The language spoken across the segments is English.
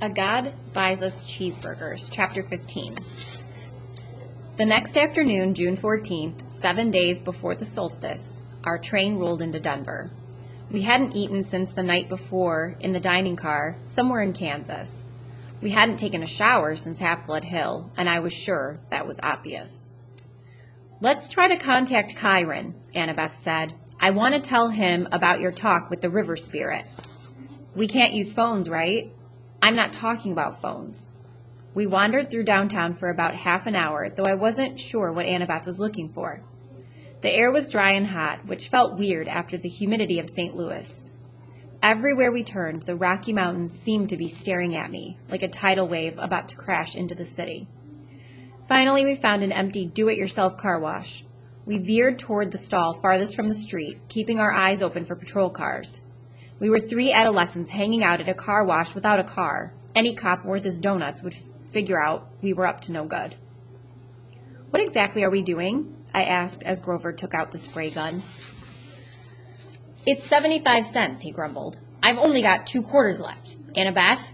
A God Buys Us Cheeseburgers, Chapter 15. The next afternoon, June 14th, 7 days before the solstice, our train rolled into Denver. We hadn't eaten since the night before in the dining car somewhere in Kansas. We hadn't taken a shower since Half-Blood Hill, and I was sure that was obvious. "Let's try to contact Chiron," Annabeth said. "I want to tell him about your talk with the river spirit." "We can't use phones, right?" "I'm not talking about phones." We wandered through downtown for about half an hour, though I wasn't sure what Annabeth was looking for. The air was dry and hot, which felt weird after the humidity of St. Louis. Everywhere we turned, the Rocky Mountains seemed to be staring at me, like a tidal wave about to crash into the city. Finally, we found an empty do-it-yourself car wash. We veered toward the stall farthest from the street, keeping our eyes open for patrol cars. We were 3 adolescents hanging out at a car wash without a car. Any cop worth his donuts would figure out we were up to no good. "What exactly are we doing?" I asked as Grover took out the spray gun. "It's 75 cents, he grumbled. "I've only got 2 quarters left. Annabeth?"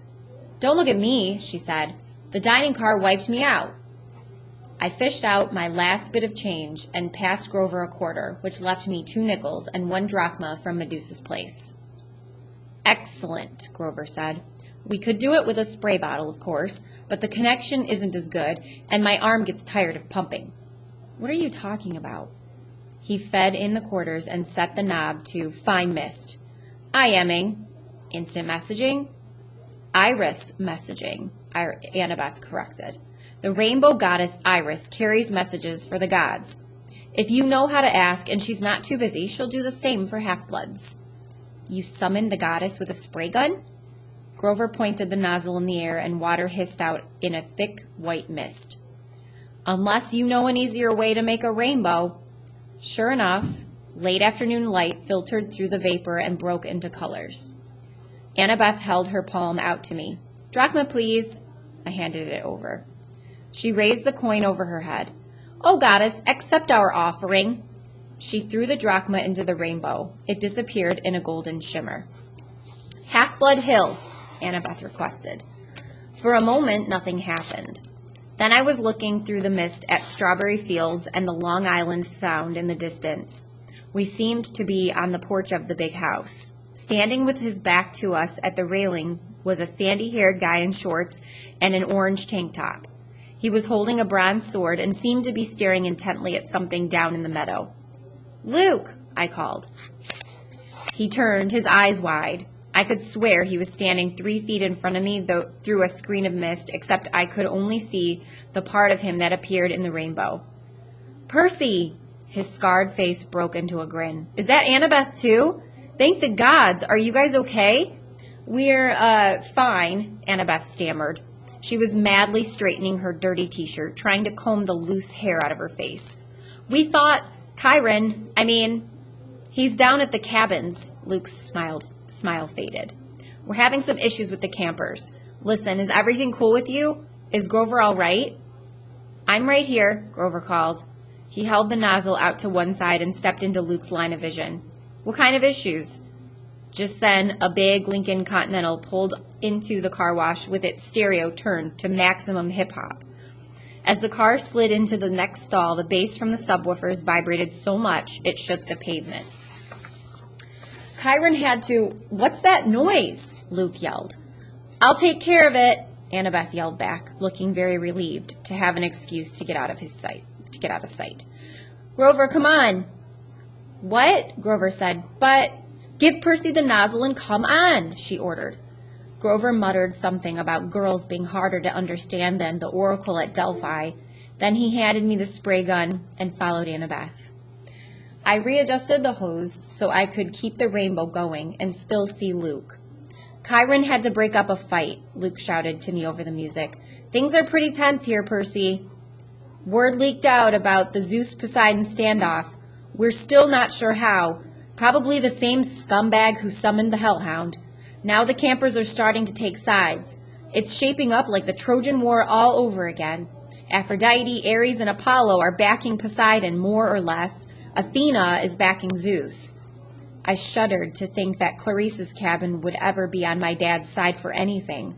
"Don't look at me," she said. "The dining car wiped me out." I fished out my last bit of change and passed Grover a quarter, which left me 2 nickels and 1 drachma from Medusa's place. "Excellent," Grover said. "We could do it with a spray bottle, of course, but the connection isn't as good, and my arm gets tired of pumping." "What are you talking about?" He fed in the quarters and set the knob to fine mist. "IMing. Instant messaging?" "Iris messaging," Annabeth corrected. "The rainbow goddess Iris carries messages for the gods. If you know how to ask and she's not too busy, she'll do the same for half-bloods." "You summoned the goddess with a spray gun?" Grover pointed the nozzle in the air and water hissed out in a thick white mist. "Unless you know an easier way to make a rainbow." Sure enough, late afternoon light filtered through the vapor and broke into colors. Annabeth held her palm out to me. "Drachma, please." I handed it over. She raised the coin over her head. "Oh, goddess, accept our offering." She threw the drachma into the rainbow. It disappeared in a golden shimmer. "Half-Blood Hill," Annabeth requested. For a moment, nothing happened. Then I was looking through the mist at Strawberry Fields and the Long Island Sound in the distance. We seemed to be on the porch of the big house. Standing with his back to us at the railing was a sandy-haired guy in shorts and an orange tank top. He was holding a bronze sword and seemed to be staring intently at something down in the meadow. "Luke," I called. He turned, his eyes wide. I could swear he was standing 3 feet in front of me through a screen of mist, except I could only see the part of him that appeared in the rainbow. "Percy!" His scarred face broke into a grin. "Is that Annabeth too? Thank the gods! Are you guys okay?" "We're, fine," Annabeth stammered. She was madly straightening her dirty t-shirt, trying to comb the loose hair out of her face. "We thought Chiron, he's down at the cabins." Luke's smile faded. "We're having some issues with the campers. Listen, is everything cool with you? Is Grover all right?" "I'm right here," Grover called. He held the nozzle out to one side and stepped into Luke's line of vision. "What kind of issues?" Just then, a big Lincoln Continental pulled into the car wash with its stereo turned to maximum hip-hop. As the car slid into the next stall, the bass from the subwoofers vibrated so much it shook the pavement. Chiron had to... "What's that noise?" Luke yelled. "I'll take care of it," Annabeth yelled back, looking very relieved to have an excuse to get out of sight. "Grover, come on." "What?" Grover said. "But..." "Give Percy the nozzle and come on," she ordered. Grover muttered something about girls being harder to understand than the oracle at Delphi. Then he handed me the spray gun and followed Annabeth. I readjusted the hose so I could keep the rainbow going and still see Luke. "Chiron had to break up a fight," Luke shouted to me over the music. "Things are pretty tense here, Percy." "Word leaked out about the Zeus-Poseidon standoff. We're still not sure how. Probably the same scumbag who summoned the Hellhound. Now the campers are starting to take sides. It's shaping up like the Trojan War all over again. Aphrodite, Ares, and Apollo are backing Poseidon more or less. Athena is backing Zeus. I shuddered to think that Clarice's cabin would ever be on my dad's side for anything.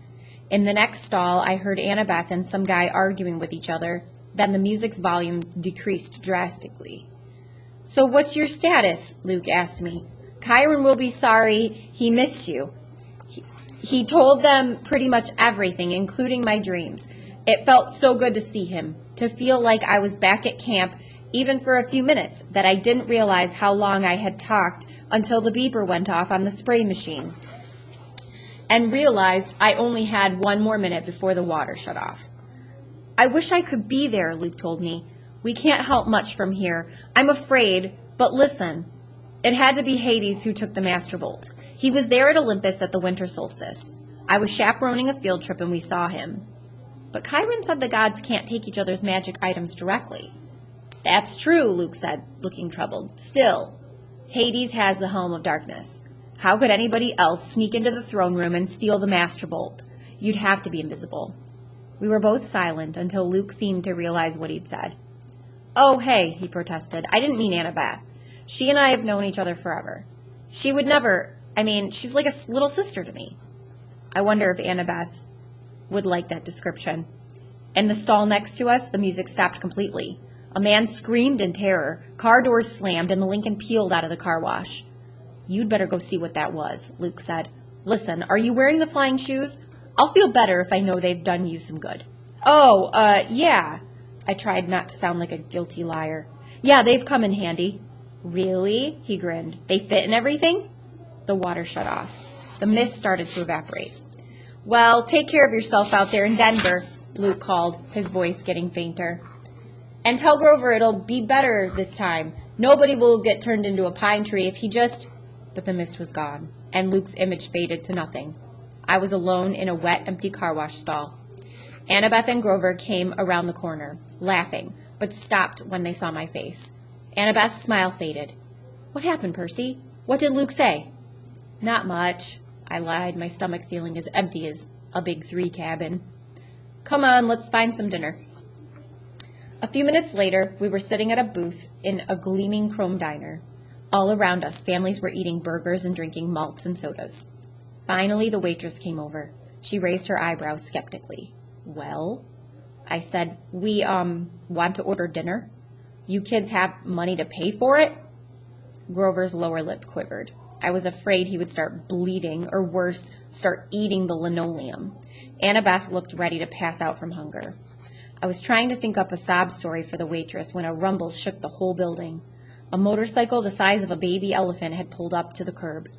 In the next stall, I heard Annabeth and some guy arguing with each other. Then the music's volume decreased drastically. "So what's your status?" Luke asked me. "Kyron will be sorry he missed you." He told them pretty much everything, including my dreams. It felt so good to see him, to feel like I was back at camp, even for a few minutes, that I didn't realize how long I had talked until the beeper went off on the spray machine, and realized I only had one more minute before the water shut off. "I wish I could be there," Luke told me. "We can't help much from here. I'm afraid, but listen." It had to be Hades who took the Master Bolt. He was there at Olympus at the winter solstice. I was chaperoning a field trip and we saw him. "But Chiron said the gods can't take each other's magic items directly." "That's true," Luke said, looking troubled. "Still, Hades has the Helm of Darkness. How could anybody else sneak into the throne room and steal the Master Bolt? You'd have to be invisible." We were both silent until Luke seemed to realize what he'd said. "Oh, hey," he protested. "I didn't mean Annabeth. She and I have known each other forever. She would never, she's like a little sister to me." I wonder if Annabeth would like that description. In the stall next to us, the music stopped completely. A man screamed in terror, car doors slammed, and the Lincoln peeled out of the car wash. "You'd better go see what that was," Luke said. "Listen, are you wearing the flying shoes? I'll feel better if I know they've done you some good." "Oh, yeah." I tried not to sound like a guilty liar. "Yeah, they've come in handy." "Really?" He grinned. "They fit and everything?" The water shut off. The mist started to evaporate. "Well, take care of yourself out there in Denver," Luke called, his voice getting fainter. "And tell Grover it'll be better this time. Nobody will get turned into a pine tree if he just—" But the mist was gone, and Luke's image faded to nothing. I was alone in a wet, empty car wash stall. Annabeth and Grover came around the corner, laughing, but stopped when they saw my face. Annabeth's smile faded. "What happened, Percy? What did Luke say?" "Not much," I lied, my stomach feeling as empty as a big 3 cabin. "Come on, let's find some dinner." A few minutes later, we were sitting at a booth in a gleaming chrome diner. All around us, families were eating burgers and drinking malts and sodas. Finally, the waitress came over. She raised her eyebrows skeptically. "Well?" I said, "We, want to order dinner. You kids have money to pay for it?" Grover's lower lip quivered. I was afraid he would start bleeding, or worse, start eating the linoleum. Annabeth looked ready to pass out from hunger. I was trying to think up a sob story for the waitress when a rumble shook the whole building. A motorcycle the size of a baby elephant had pulled up to the curb.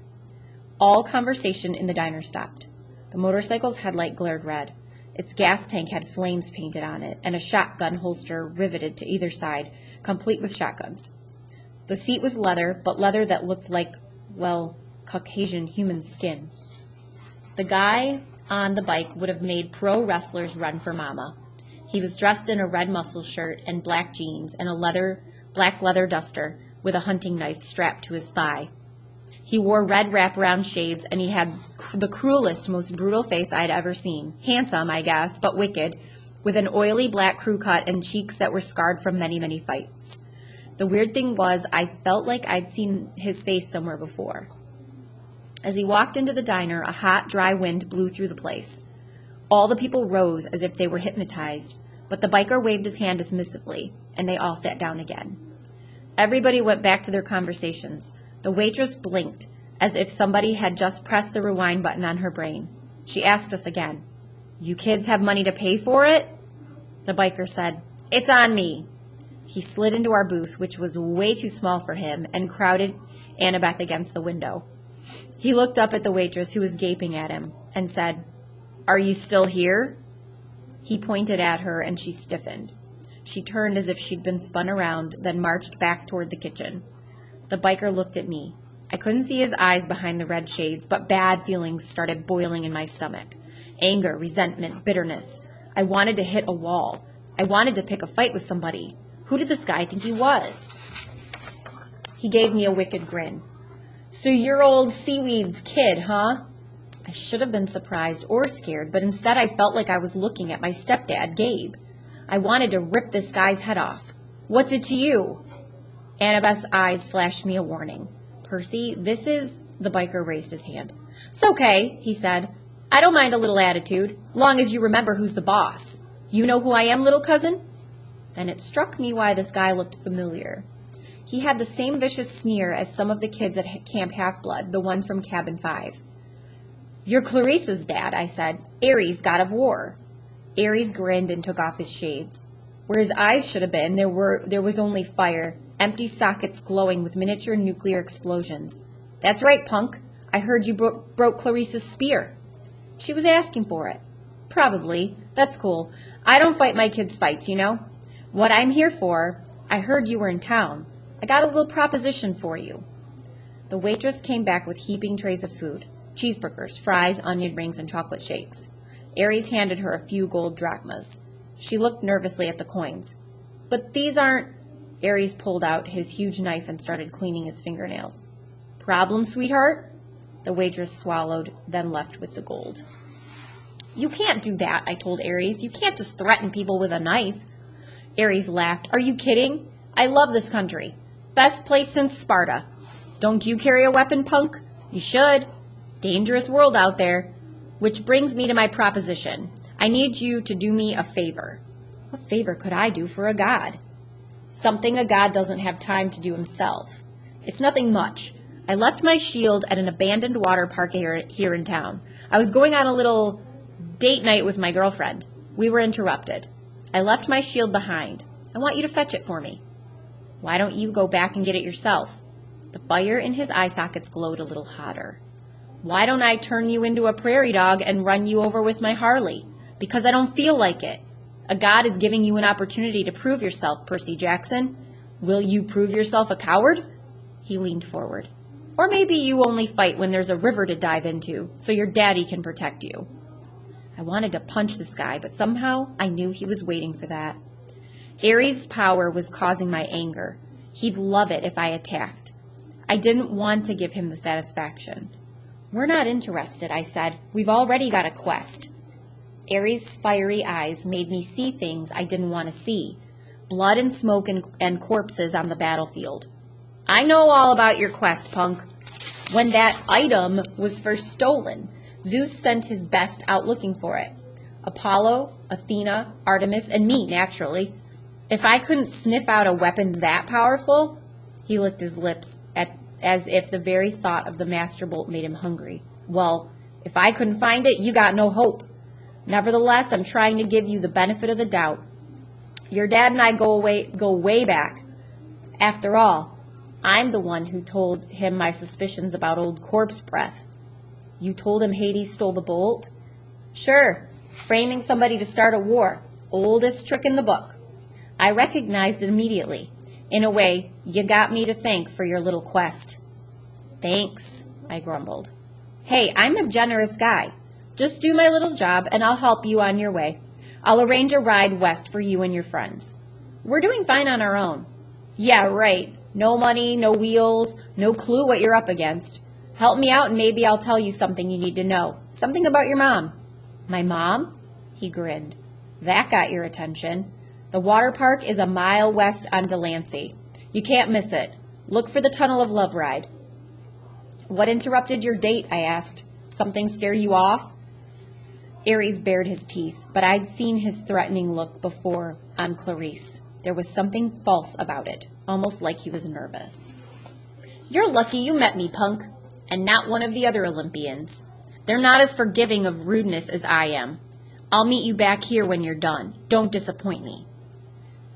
All conversation in the diner stopped. The motorcycle's headlight glared red. Its gas tank had flames painted on it, and a shotgun holster riveted to either side, complete with shotguns. The seat was leather, but leather that looked like, Caucasian human skin. The guy on the bike would have made pro wrestlers run for mama. He was dressed in a red muscle shirt and black jeans and a black leather duster with a hunting knife strapped to his thigh. He wore red wraparound shades, and he had the cruelest, most brutal face I'd ever seen. Handsome, I guess, but wicked, with an oily black crew cut and cheeks that were scarred from many, many fights. The weird thing was, I felt like I'd seen his face somewhere before. As he walked into the diner, a hot, dry wind blew through the place. All the people rose as if they were hypnotized, but the biker waved his hand dismissively, and they all sat down again. Everybody went back to their conversations. The waitress blinked, as if somebody had just pressed the rewind button on her brain. She asked us again, "You kids have money to pay for it?" The biker said, "It's on me." He slid into our booth, which was way too small for him, and crowded Annabeth against the window. He looked up at the waitress, who was gaping at him, and said, "Are you still here?" He pointed at her, and she stiffened. She turned as if she'd been spun around, then marched back toward the kitchen. The biker looked at me. I couldn't see his eyes behind the red shades, but bad feelings started boiling in my stomach. Anger, resentment, bitterness. I wanted to hit a wall. I wanted to pick a fight with somebody. Who did this guy think he was? He gave me a wicked grin. "So you're old Seaweed's kid, huh?" I should have been surprised or scared, but instead I felt like I was looking at my stepdad, Gabe. I wanted to rip this guy's head off. "What's it to you?" Annabeth's eyes flashed me a warning. "Percy, this is—" The biker raised his hand. "It's okay," he said. I don't mind a little attitude, long as you remember who's the boss. You know who I am, little cousin? Then it struck me why this guy looked familiar. He had the same vicious sneer as some of the kids at Camp Half-Blood, the ones from Cabin 5. You're Clarissa's dad, I said. Ares, god of war. Ares grinned and took off his shades. Where his eyes should have been, there was only fire, empty sockets glowing with miniature nuclear explosions. That's right, punk. I heard you broke Clarissa's spear. She was asking for it. Probably. That's cool. I don't fight my kids' fights, you know. What I'm here for, I heard you were in town. I got a little proposition for you. The waitress came back with heaping trays of food. Cheeseburgers, fries, onion rings, and chocolate shakes. Ares handed her a few gold drachmas. She looked nervously at the coins. But these aren't... Ares pulled out his huge knife and started cleaning his fingernails. Problem, sweetheart? The waitress swallowed, then left with the gold. You can't do that, I told Ares. You can't just threaten people with a knife. Ares laughed. Are you kidding? I love this country. Best place since Sparta. Don't you carry a weapon, punk? You should. Dangerous world out there. Which brings me to my proposition. I need you to do me a favor. What favor could I do for a god? Something a god doesn't have time to do himself. It's nothing much. I left my shield at an abandoned water park here in town. I was going on a little date night with my girlfriend. We were interrupted. I left my shield behind. I want you to fetch it for me. Why don't you go back and get it yourself? The fire in his eye sockets glowed a little hotter. Why don't I turn you into a prairie dog and run you over with my Harley? Because I don't feel like it. A god is giving you an opportunity to prove yourself, Percy Jackson. Will you prove yourself a coward? He leaned forward. Or maybe you only fight when there's a river to dive into, so your daddy can protect you. I wanted to punch this guy, but somehow I knew he was waiting for that. Ares' power was causing my anger. He'd love it if I attacked. I didn't want to give him the satisfaction. We're not interested, I said. We've already got a quest. Ares' fiery eyes made me see things I didn't want to see. Blood and smoke and corpses on the battlefield. I know all about your quest, punk. When that item was first stolen, Zeus sent his best out looking for it. Apollo, Athena, Artemis, and me, naturally. If I couldn't sniff out a weapon that powerful, he licked his lips as if the very thought of the master bolt made him hungry. Well, if I couldn't find it, you got no hope. Nevertheless, I'm trying to give you the benefit of the doubt. Your dad and I go way back. After all, I'm the one who told him my suspicions about old corpse breath. You told him Hades stole the bolt? Sure, framing somebody to start a war. Oldest trick in the book. I recognized it immediately. In a way, you got me to thank for your little quest. Thanks, I grumbled. Hey, I'm a generous guy. Just do my little job and I'll help you on your way. I'll arrange a ride west for you and your friends. We're doing fine on our own. Yeah, right. No money, no wheels, no clue what you're up against. Help me out and maybe I'll tell you something you need to know. Something about your mom. My mom? He grinned. That got your attention. The water park is a mile west on Delancey. You can't miss it. Look for the Tunnel of Love ride. What interrupted your date? I asked. Something scare you off? Ares bared his teeth, but I'd seen his threatening look before on Clarice. There was something false about it, almost like he was nervous. You're lucky you met me, punk, and not one of the other Olympians. They're not as forgiving of rudeness as I am. I'll meet you back here when you're done. Don't disappoint me.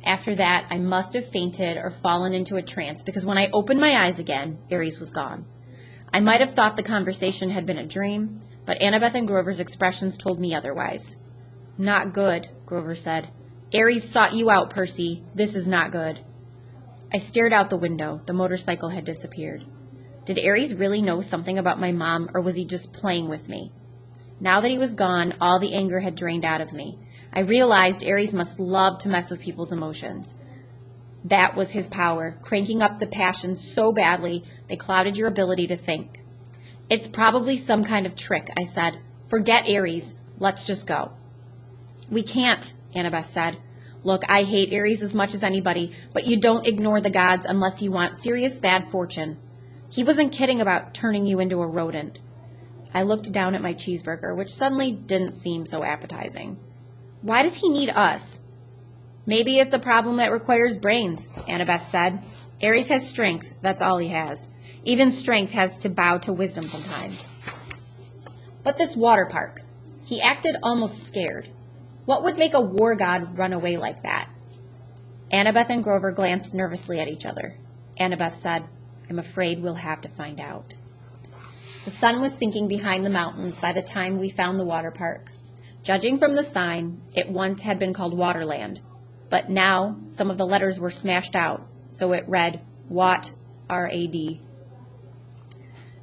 After that, I must have fainted or fallen into a trance, because when I opened my eyes again, Ares was gone. I might have thought the conversation had been a dream, but Annabeth and Grover's expressions told me otherwise. Not good, Grover said. Ares sought you out, Percy. This is not good. I stared out the window. The motorcycle had disappeared. Did Ares really know something about my mom, or was he just playing with me? Now that he was gone, all the anger had drained out of me. I realized Ares must love to mess with people's emotions. That was his power, cranking up the passions so badly they clouded your ability to think. It's probably some kind of trick, I said. Forget Ares. Let's just go. We can't, Annabeth said. Look, I hate Ares as much as anybody, but you don't ignore the gods unless you want serious bad fortune. He wasn't kidding about turning you into a rodent. I looked down at my cheeseburger, which suddenly didn't seem so appetizing. Why does he need us? Maybe it's a problem that requires brains, Annabeth said. Aries has strength, that's all he has. Even strength has to bow to wisdom sometimes. But this water park, he acted almost scared. What would make a war god run away like that? Annabeth and Grover glanced nervously at each other. Annabeth said, I'm afraid we'll have to find out. The sun was sinking behind the mountains by the time we found the water park. Judging from the sign, it once had been called Waterland, but now some of the letters were smashed out, so it read Wat, R-A-D.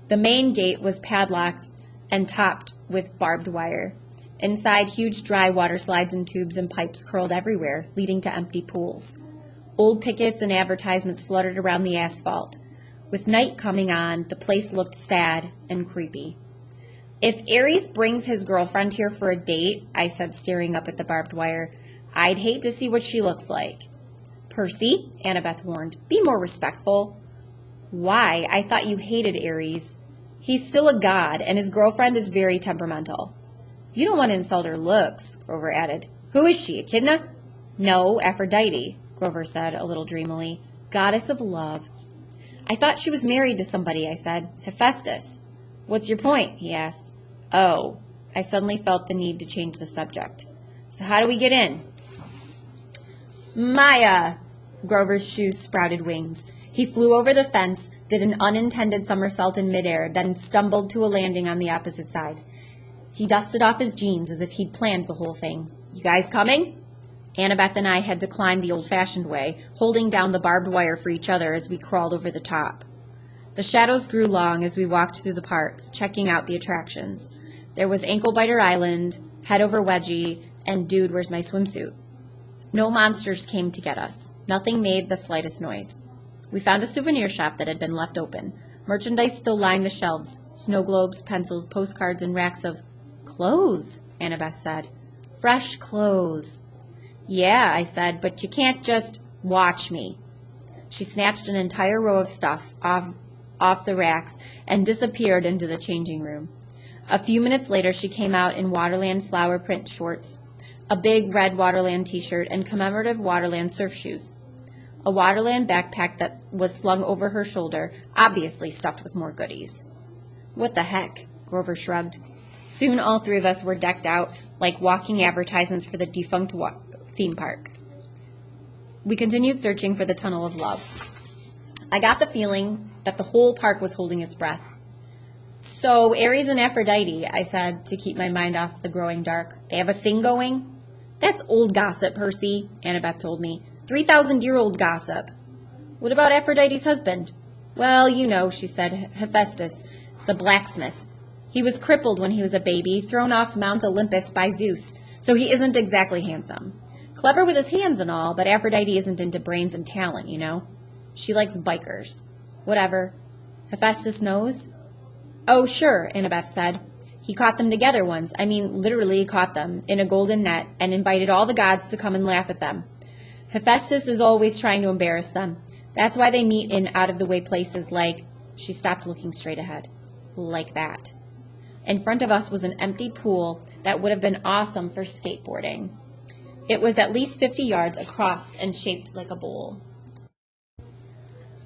The main gate was padlocked and topped with barbed wire. Inside, huge dry water slides and tubes and pipes curled everywhere, leading to empty pools. Old tickets and advertisements fluttered around the asphalt. With night coming on, the place looked sad and creepy. If Aries brings his girlfriend here for a date, I said, staring up at the barbed wire, I'd hate to see what she looks like. Percy, Annabeth warned, be more respectful. Why? I thought you hated Aries. He's still a god, and his girlfriend is very temperamental. You don't want to insult her looks, Grover added. Who is she, Echidna? No, Aphrodite, Grover said a little dreamily. Goddess of love. I thought she was married to somebody, I said. Hephaestus. What's your point? He asked. Oh, I suddenly felt the need to change the subject. So how do we get in? Maya! Grover's shoes sprouted wings. He flew over the fence, did an unintended somersault in midair, then stumbled to a landing on the opposite side. He dusted off his jeans as if he'd planned the whole thing. You guys coming? Annabeth and I had to climb the old-fashioned way, holding down the barbed wire for each other as we crawled over the top. The shadows grew long as we walked through the park, checking out the attractions. There was Ankle Biter Island, Head Over Wedgie, and Dude, Where's My Swimsuit? No monsters came to get us. Nothing made the slightest noise. We found a souvenir shop that had been left open. Merchandise still lined the shelves. Snow globes, pencils, postcards, and racks of clothes, Annabeth said. Fresh clothes. Yeah, I said, but you can't just watch me. She snatched an entire row of stuff off the racks and disappeared into the changing room. A few minutes later, she came out in Waterland flower print shorts, a big red Waterland t-shirt, and commemorative Waterland surf shoes. A Waterland backpack that was slung over her shoulder, obviously stuffed with more goodies. What the heck? Grover shrugged. Soon all three of us were decked out like walking advertisements for the defunct theme park. We continued searching for the Tunnel of Love. I got the feeling that the whole park was holding its breath. So, Aries and Aphrodite, I said, to keep my mind off the growing dark. They have a thing going? That's old gossip, Percy, Annabeth told me. 3,000-year-old gossip. What about Aphrodite's husband? Well, you know, she said, Hephaestus, the blacksmith. He was crippled when he was a baby, thrown off Mount Olympus by Zeus, so he isn't exactly handsome. Clever with his hands and all, but Aphrodite isn't into brains and talent, you know. She likes bikers. Whatever. Hephaestus knows? Oh, sure, Annabeth said. He caught them together once. I mean, literally caught them in a golden net and invited all the gods to come and laugh at them. Hephaestus is always trying to embarrass them. That's why they meet in out-of-the-way places like... She stopped looking straight ahead. Like that. In front of us was an empty pool that would have been awesome for skateboarding. It was at least 50 yards across and shaped like a bowl.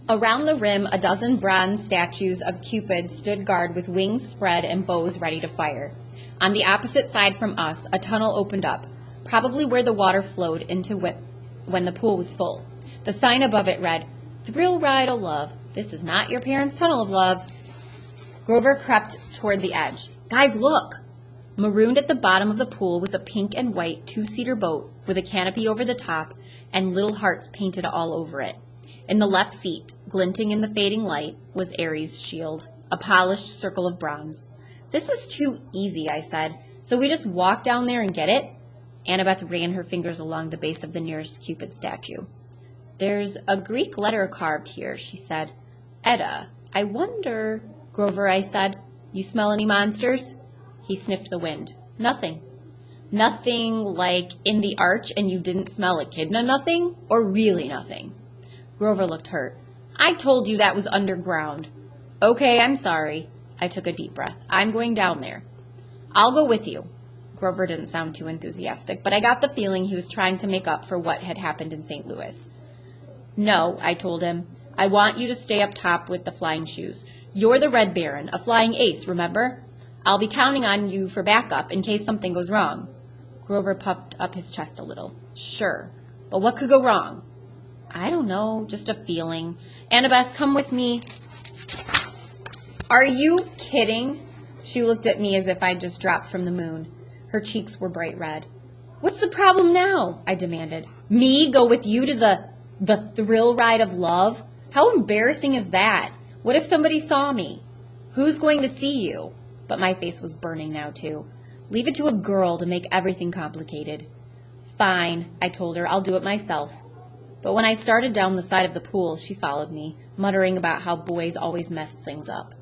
Around the rim, a dozen bronze statues of Cupid stood guard with wings spread and bows ready to fire. On the opposite side from us, a tunnel opened up, probably where the water flowed into when the pool was full. The sign above it read, Thrill Ride of Love. This is not your parents' tunnel of love. Grover crept toward the edge. Guys, look! Marooned at the bottom of the pool was a pink and white two-seater boat with a canopy over the top and little hearts painted all over it. In the left seat, glinting in the fading light, was Ares' shield, a polished circle of bronze. This is too easy, I said. So we just walk down there and get it? Annabeth ran her fingers along the base of the nearest Cupid statue. There's a Greek letter carved here, she said. Edda, I wonder... Grover, I said, you smell any monsters? He sniffed the wind. Nothing. Nothing like in the arch and you didn't smell Echidna nothing? Or really nothing? Grover looked hurt. I told you that was underground. Okay, I'm sorry. I took a deep breath. I'm going down there. I'll go with you. Grover didn't sound too enthusiastic, but I got the feeling he was trying to make up for what had happened in St. Louis. No, I told him. I want you to stay up top with the flying shoes. You're the Red Baron, a flying ace, remember? I'll be counting on you for backup in case something goes wrong. Grover puffed up his chest a little. Sure, but what could go wrong? I don't know, just a feeling. Annabeth, come with me. Are you kidding? She looked at me as if I'd just dropped from the moon. Her cheeks were bright red. What's the problem now? I demanded. Me go with you to the thrill ride of love? How embarrassing is that? What if somebody saw me? Who's going to see you? But my face was burning now, too. Leave it to a girl to make everything complicated. Fine, I told her. I'll do it myself. But when I started down the side of the pool, she followed me, muttering about how boys always messed things up.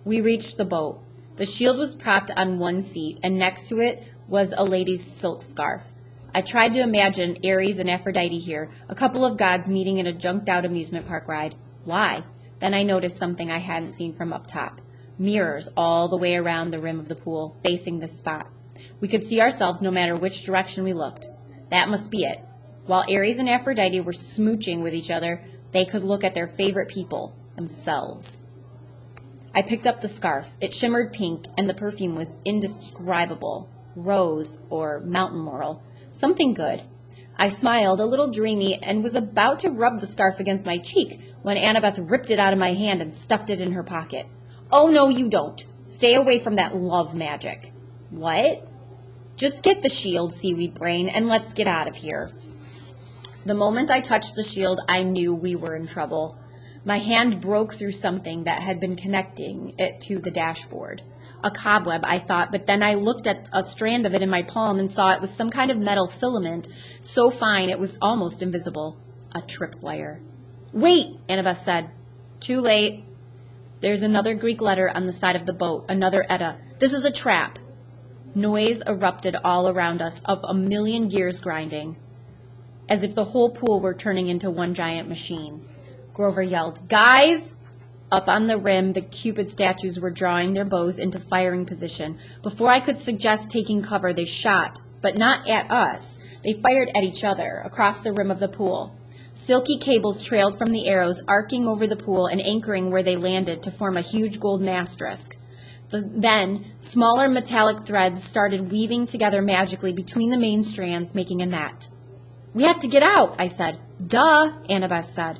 We reached the boat. The shield was propped on one seat, and next to it was a lady's silk scarf. I tried to imagine Ares and Aphrodite here, a couple of gods meeting in a junked-out amusement park ride. Why? Then I noticed something I hadn't seen from up top. Mirrors all the way around the rim of the pool, facing this spot. We could see ourselves no matter which direction we looked. That must be it. While Ares and Aphrodite were smooching with each other, they could look at their favorite people, themselves. I picked up the scarf. It shimmered pink, and the perfume was indescribable. Rose or mountain laurel. Something good. I smiled, a little dreamy, and was about to rub the scarf against my cheek when Annabeth ripped it out of my hand and stuffed it in her pocket. Oh, no, you don't. Stay away from that love magic. What? Just get the shield, seaweed brain, and let's get out of here. The moment I touched the shield, I knew we were in trouble. My hand broke through something that had been connecting it to the dashboard. A cobweb, I thought, but then I looked at a strand of it in my palm and saw it was some kind of metal filament, so fine it was almost invisible. A tripwire. Wait, Annabeth said. Too late. There's another Greek letter on the side of the boat, another Edda. This is a trap. Noise erupted all around us, of a million gears grinding, as if the whole pool were turning into one giant machine. Grover yelled, Guys! Up on the rim, the Cupid statues were drawing their bows into firing position. Before I could suggest taking cover, they shot, but not at us. They fired at each other, across the rim of the pool. Silky cables trailed from the arrows, arcing over the pool and anchoring where they landed to form a huge golden asterisk. Then, smaller metallic threads started weaving together magically between the main strands, making a net. We have to get out, I said. Duh, Annabeth said.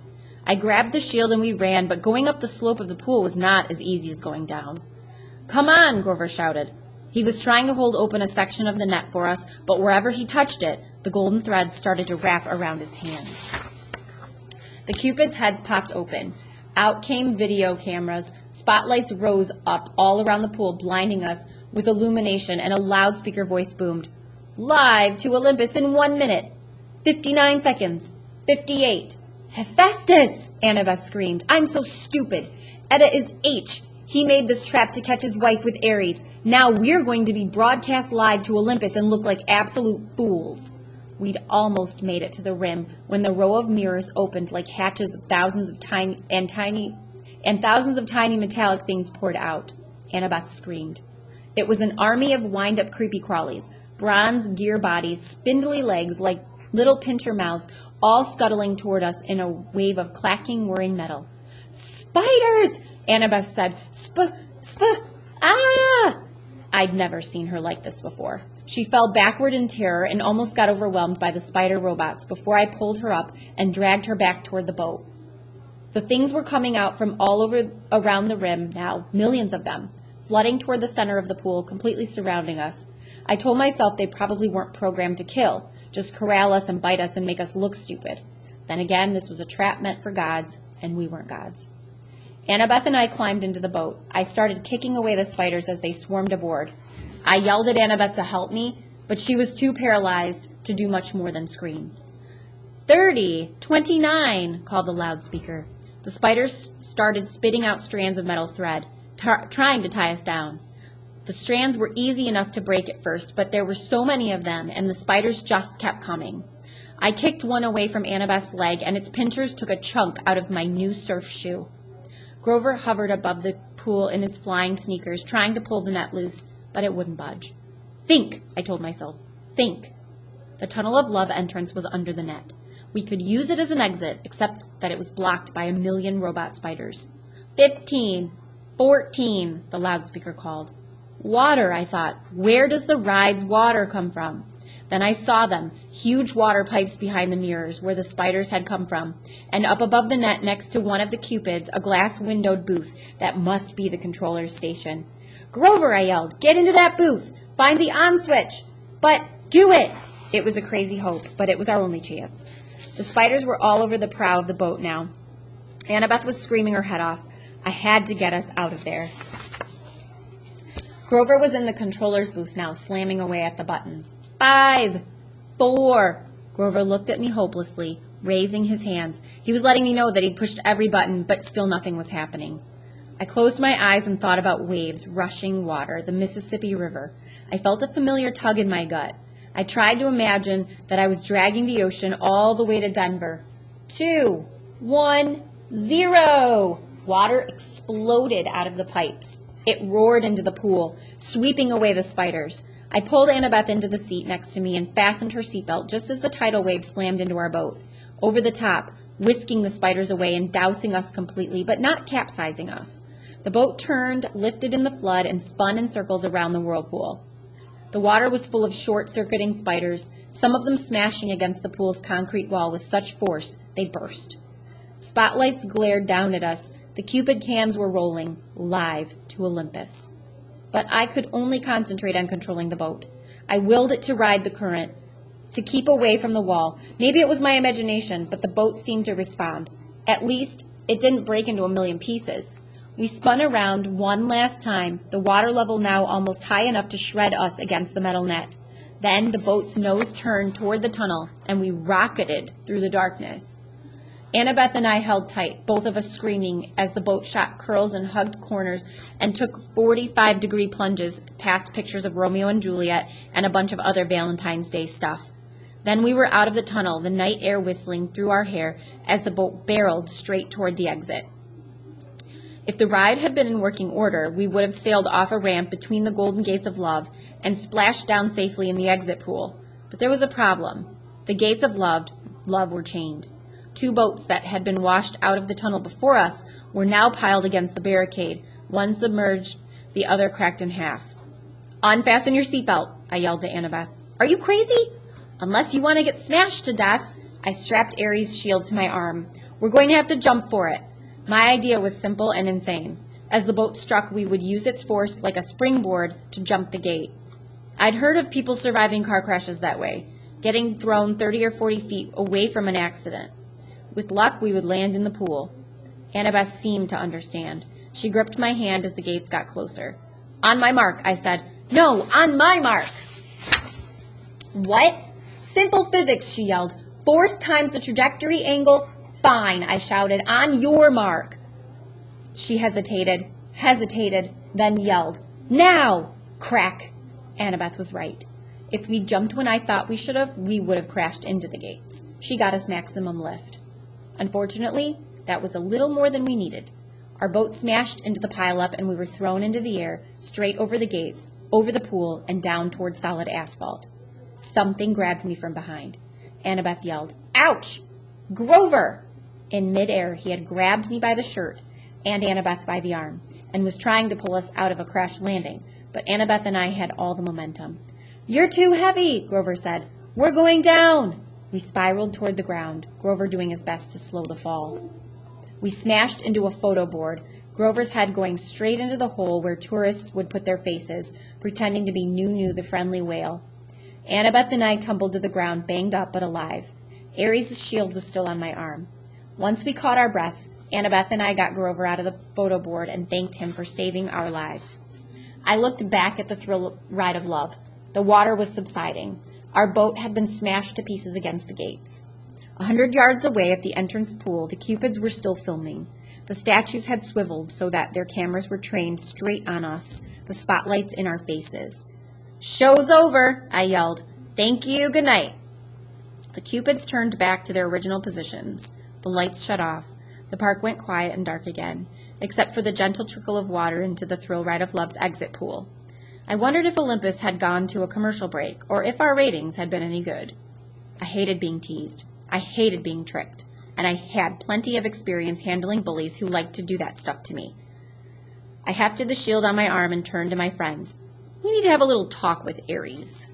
I grabbed the shield and we ran, but going up the slope of the pool was not as easy as going down. Come on, Grover shouted. He was trying to hold open a section of the net for us, but wherever he touched it, the golden threads started to wrap around his hands. The Cupids' heads popped open. Out came video cameras. Spotlights rose up all around the pool, blinding us with illumination, and a loudspeaker voice boomed. Live to Olympus in 1 minute. 59 seconds. 58. Hephaestus! Annabeth screamed. I'm so stupid. Edda is H. He made this trap to catch his wife with Ares. Now we're going to be broadcast live to Olympus and look like absolute fools. We'd almost made it to the rim when the row of mirrors opened like hatches of thousands of tiny metallic things poured out. Annabeth screamed. It was an army of wind-up creepy crawlies, bronze gear bodies, spindly legs like little pincher mouths, all scuttling toward us in a wave of clacking, whirring metal. Spiders! Annabeth said. Ah! I'd never seen her like this before. She fell backward in terror and almost got overwhelmed by the spider robots before I pulled her up and dragged her back toward the boat. The things were coming out from all over around the rim now, millions of them, flooding toward the center of the pool, completely surrounding us. I told myself they probably weren't programmed to kill, just corral us and bite us and make us look stupid. Then again, this was a trap meant for gods, and we weren't gods. Annabeth and I climbed into the boat. I started kicking away the spiders as they swarmed aboard. I yelled at Annabeth to help me, but she was too paralyzed to do much more than scream. 30, 29, called the loudspeaker. The spiders started spitting out strands of metal thread, trying to tie us down. The strands were easy enough to break at first, but there were so many of them, and the spiders just kept coming. I kicked one away from Annabeth's leg, and its pinchers took a chunk out of my new surf shoe. Grover hovered above the pool in his flying sneakers, trying to pull the net loose, but it wouldn't budge. Think, I told myself. Think. The tunnel of love entrance was under the net. We could use it as an exit, except that it was blocked by 1,000,000 robot spiders. 15, 14, the loudspeaker called. Water, I thought. Where does the ride's water come from? Then I saw them, huge water pipes behind the mirrors where the spiders had come from, and up above the net next to one of the cupids, a glass-windowed booth that must be the controller's station. Grover, I yelled, get into that booth. Find the on switch. But do it. It was a crazy hope, but it was our only chance. The spiders were all over the prow of the boat now. Annabeth was screaming her head off. I had to get us out of there. Grover was in the controller's booth now, slamming away at the buttons. 5, 4. Grover looked at me hopelessly, raising his hands. He was letting me know that he'd pushed every button, but still nothing was happening. I closed my eyes and thought about waves, rushing water, the Mississippi River. I felt a familiar tug in my gut. I tried to imagine that I was dragging the ocean all the way to Denver. 2, 1, 0. Water exploded out of the pipes. It roared into the pool, sweeping away the spiders. I pulled Annabeth into the seat next to me and fastened her seatbelt just as the tidal wave slammed into our boat. Over the top, whisking the spiders away and dousing us completely, but not capsizing us. The boat turned, lifted in the flood, and spun in circles around the whirlpool. The water was full of short-circuiting spiders, some of them smashing against the pool's concrete wall with such force they burst. Spotlights glared down at us. The Cupid cams were rolling, live to Olympus. But I could only concentrate on controlling the boat. I willed it to ride the current, to keep away from the wall. Maybe it was my imagination, but the boat seemed to respond. At least, it didn't break into 1,000,000 pieces. We spun around one last time, the water level now almost high enough to shred us against the metal net. Then the boat's nose turned toward the tunnel, and we rocketed through the darkness. Annabeth and I held tight, both of us screaming as the boat shot curls and hugged corners and took 45-degree plunges past pictures of Romeo and Juliet and a bunch of other Valentine's Day stuff. Then we were out of the tunnel, the night air whistling through our hair as the boat barreled straight toward the exit. If the ride had been in working order, we would have sailed off a ramp between the Golden Gates of Love and splashed down safely in the exit pool. But there was a problem. The gates of love were chained. 2 boats that had been washed out of the tunnel before us were now piled against the barricade, one submerged, the other cracked in half. Unfasten your seatbelt, I yelled to Annabeth. Are you crazy? Unless you want to get smashed to death. I strapped Aries' shield to my arm. We're going to have to jump for it. My idea was simple and insane. As the boat struck, we would use its force like a springboard to jump the gate. I'd heard of people surviving car crashes that way, getting thrown 30 or 40 feet away from an accident. With luck, we would land in the pool. Annabeth seemed to understand. She gripped my hand as the gates got closer. On my mark, I said. No, on my mark. What? Simple physics, she yelled. Force times the trajectory angle. Fine, I shouted. On your mark. She hesitated, then yelled. Now! Crack. Annabeth was right. If we jumped when I thought we should have, we would have crashed into the gates. She got us maximum lift. Unfortunately, that was a little more than we needed. Our boat smashed into the pileup and we were thrown into the air, straight over the gates, over the pool, and down toward solid asphalt. Something grabbed me from behind. Annabeth yelled, Ouch! Grover! In midair, he had grabbed me by the shirt and Annabeth by the arm and was trying to pull us out of a crash landing, but Annabeth and I had all the momentum. You're too heavy, Grover said. We're going down. We spiraled toward the ground, Grover doing his best to slow the fall. We smashed into a photo board, Grover's head going straight into the hole where tourists would put their faces, pretending to be Nunu the friendly whale. Annabeth and I tumbled to the ground, banged up but alive. Aries' shield was still on my arm. Once we caught our breath, Annabeth and I got Grover out of the photo board and thanked him for saving our lives. I looked back at the thrill ride of love. The water was subsiding. Our boat had been smashed to pieces against the gates. 100 yards away at the entrance pool, the Cupids were still filming. The statues had swiveled so that their cameras were trained straight on us, the spotlights in our faces. Show's over, I yelled. Thank you, good night. The Cupids turned back to their original positions. The lights shut off. The park went quiet and dark again. except for the gentle trickle of water into the Thrill Ride of Love's exit pool. I wondered if Olympus had gone to a commercial break, or if our ratings had been any good. I hated being teased. I hated being tricked. And I had plenty of experience handling bullies who liked to do that stuff to me. I hefted the shield on my arm and turned to my friends. We need to have a little talk with Ares.